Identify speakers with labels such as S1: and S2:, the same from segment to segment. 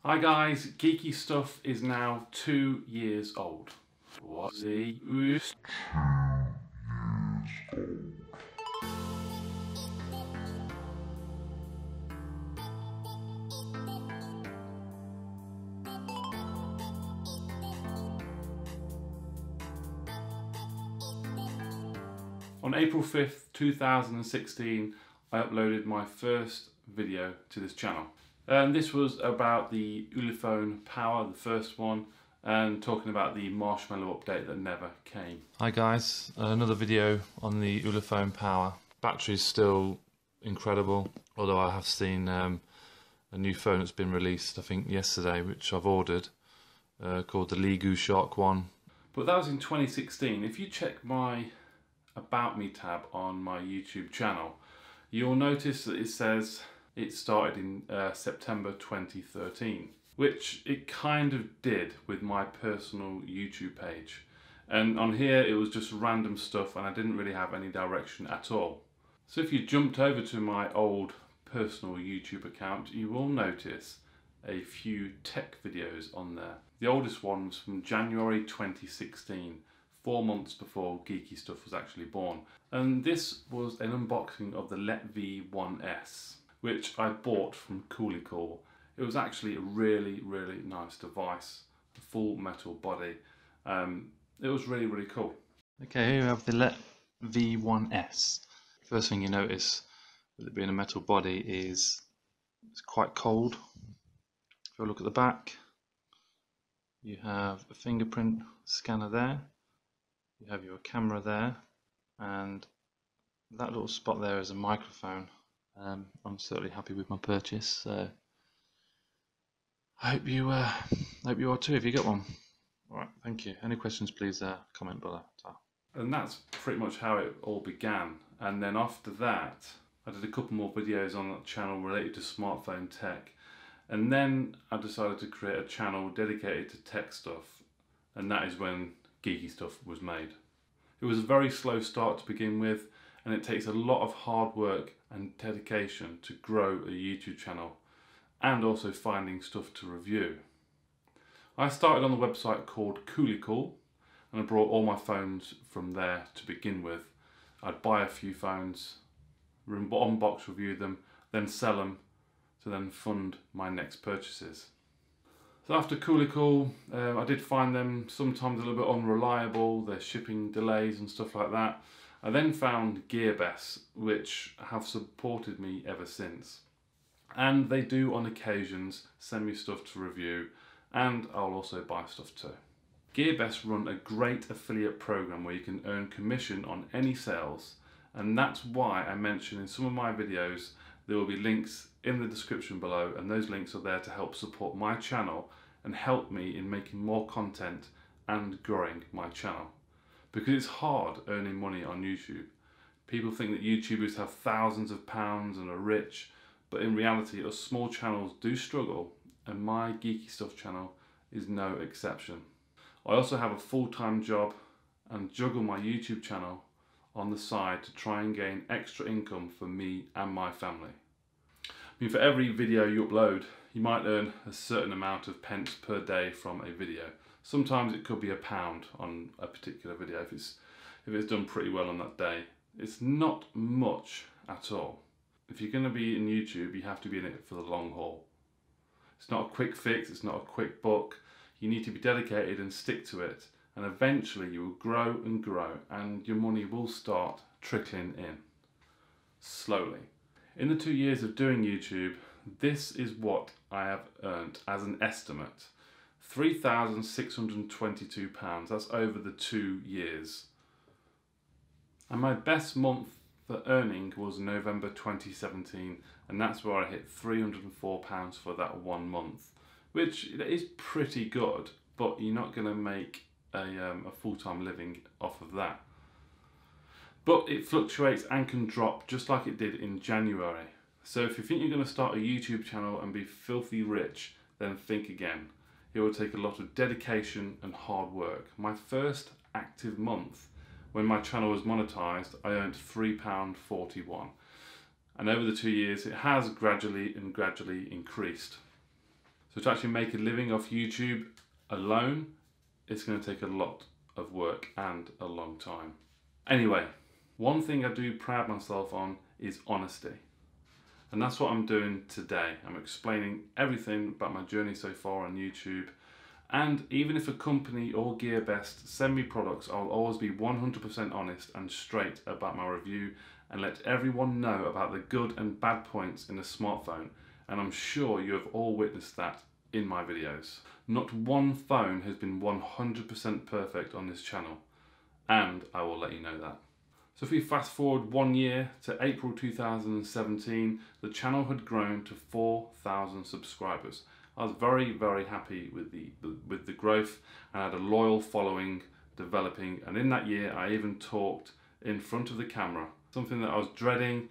S1: Hi guys, Geeky Stuff is now 2 years old. What's the use? On April 5th, 2016, I uploaded my first video to this channel. And this was about the Ulefone Power, the first one, and talking about the Marshmallow update that never came. Hi guys, another video on the Ulefone Power. Battery's still incredible, although I have seen a new phone that's been released, I think yesterday, which I've ordered, called the Legu Shark 1. But that was in 2016. If you check my About Me tab on my YouTube channel, you'll notice that it says it started in September 2013, which it kind of did with my personal YouTube page. And on here it was just random stuff and I didn't really have any direction at all. So if you jumped over to my old personal YouTube account, you will notice a few tech videos on there. The oldest one was from January 2016. 4 months before Geeky Stuff was actually born. And this was an unboxing of the Let V1S, which I bought from Cool. It was actually a really nice device, a full metal body. It was really cool. Okay, here we have the Let V1S. First thing you notice with it being a metal body is it's quite cold. If you look at the back, you have a fingerprint scanner there. You have your camera there, and that little spot there is a microphone. I'm certainly happy with my purchase, so I hope you are too if you get one. Alright, thank you. Any questions, please comment below. And that's pretty much how it all began. And then after that, I did a couple more videos on that channel related to smartphone tech. And then I decided to create a channel dedicated to tech stuff, and that is when Geeky Stuff was made. It was a very slow start to begin with, and it takes a lot of hard work and dedication to grow a YouTube channel, and also finding stuff to review. I started on the website called Cool, and I brought all my phones from there to begin with. I'd buy a few phones, unbox, review them, then sell them to then fund my next purchases. So after Cool, I did find them sometimes a little bit unreliable, their shipping delays and stuff like that. I then found Gearbest, which have supported me ever since. And they do on occasions send me stuff to review, and I'll also buy stuff too. Gearbest run a great affiliate program where you can earn commission on any sales, and that's why I mentioned in some of my videos there will be links in the description below, and those links are there to help support my channel and help me in making more content and growing my channel. Because it's hard earning money on YouTube. People think that YouTubers have thousands of pounds and are rich, but in reality us small channels do struggle, and my Geeky Stuff channel is no exception. I also have a full-time job and juggle my YouTube channel on the side to try and gain extra income for me and my family. I mean, for every video you upload, you might earn a certain amount of pence per day from a video. Sometimes it could be £1 on a particular video if it's done pretty well on that day. It's not much at all. If you're going to be in YouTube, you have to be in it for the long haul. It's not a quick fix, it's not a quick buck. You need to be dedicated and stick to it, and eventually you will grow and grow, and your money will start trickling in. Slowly. In the 2 years of doing YouTube, this is what I have earned as an estimate. £3,622, that's over the 2 years. And my best month for earning was November 2017, and that's where I hit £304 for that 1 month, which is pretty good, but you're not going to make a full-time living off of that. But it fluctuates and can drop just like it did in January. So if you think you're going to start a YouTube channel and be filthy rich, then think again. It will take a lot of dedication and hard work. My first active month, when my channel was monetized, I earned £3.41. And over the 2 years, it has gradually increased. So to actually make a living off YouTube alone, it's going to take a lot of work and a long time. Anyway, one thing I do pride myself on is honesty. And that's what I'm doing today. I'm explaining everything about my journey so far on YouTube. And even if a company or GearBest send me products, I'll always be 100% honest and straight about my review and let everyone know about the good and bad points in a smartphone. And I'm sure you have all witnessed that in my videos. Not one phone has been 100% perfect on this channel, and I will let you know that. So if we fast forward 1 year to April 2017, the channel had grown to 4,000 subscribers. I was very, very happy with the growth, and I had a loyal following developing, and in that year I even talked in front of the camera, something that I was dreading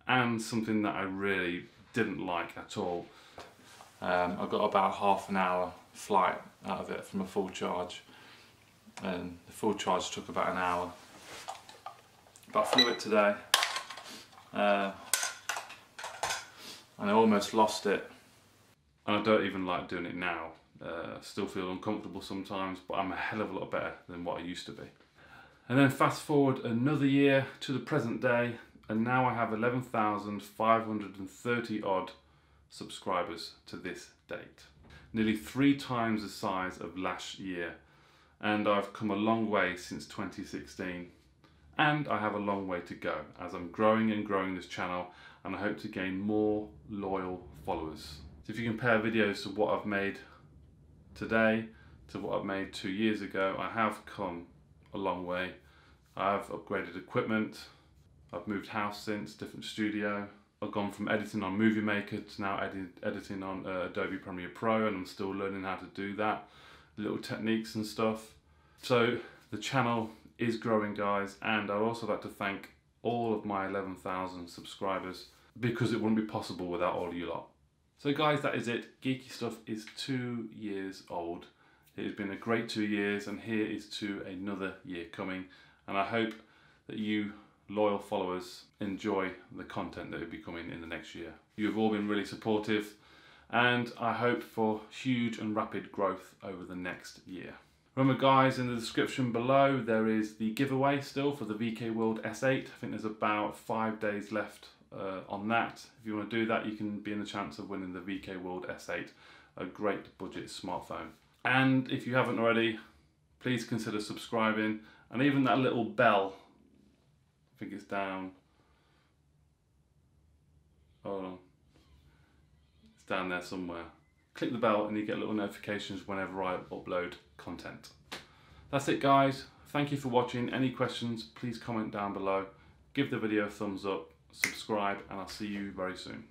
S1: and something that I really didn't like at all. I got about half an hour flight out of it from a full charge, and the full charge took about an hour. But I flew it today, and I almost lost it. And I don't even like doing it now. I still feel uncomfortable sometimes, but I'm a hell of a lot better than what I used to be. And then fast forward another year to the present day, and now I have 11,530 odd subscribers to this date. Nearly 3 times the size of last year. And I've come a long way since 2016. And I have a long way to go as I'm growing and growing this channel, and I hope to gain more loyal followers. So if you compare videos to what I've made today to what I've made 2 years ago, I have come a long way. I've upgraded equipment, I've moved house since, different studio. I've gone from editing on Movie Maker to now editing on Adobe Premiere Pro, and I'm still learning how to do that, little techniques and stuff. So the channel is growing, guys, and I'd also like to thank all of my 11,000 subscribers, because it wouldn't be possible without all you lot. So guys, that is it. Geeky Stuff is 2 years old. It has been a great 2 years, and here is to another year coming, and I hope that you loyal followers enjoy the content that will be coming in the next year. You have all been really supportive, and I hope for huge and rapid growth over the next year. Remember guys, in the description below there is the giveaway still for the VK World S8. I think there's about 5 days left on that. If you want to do that, you can be in the chance of winning the VK World S8, a great budget smartphone. And if you haven't already, please consider subscribing, and even that little bell, I think it's down, hold on, it's down there somewhere. Click the bell and you get little notifications whenever I upload content. That's it guys, thank you for watching. Any questions, please comment down below, give the video a thumbs up, subscribe, and I'll see you very soon.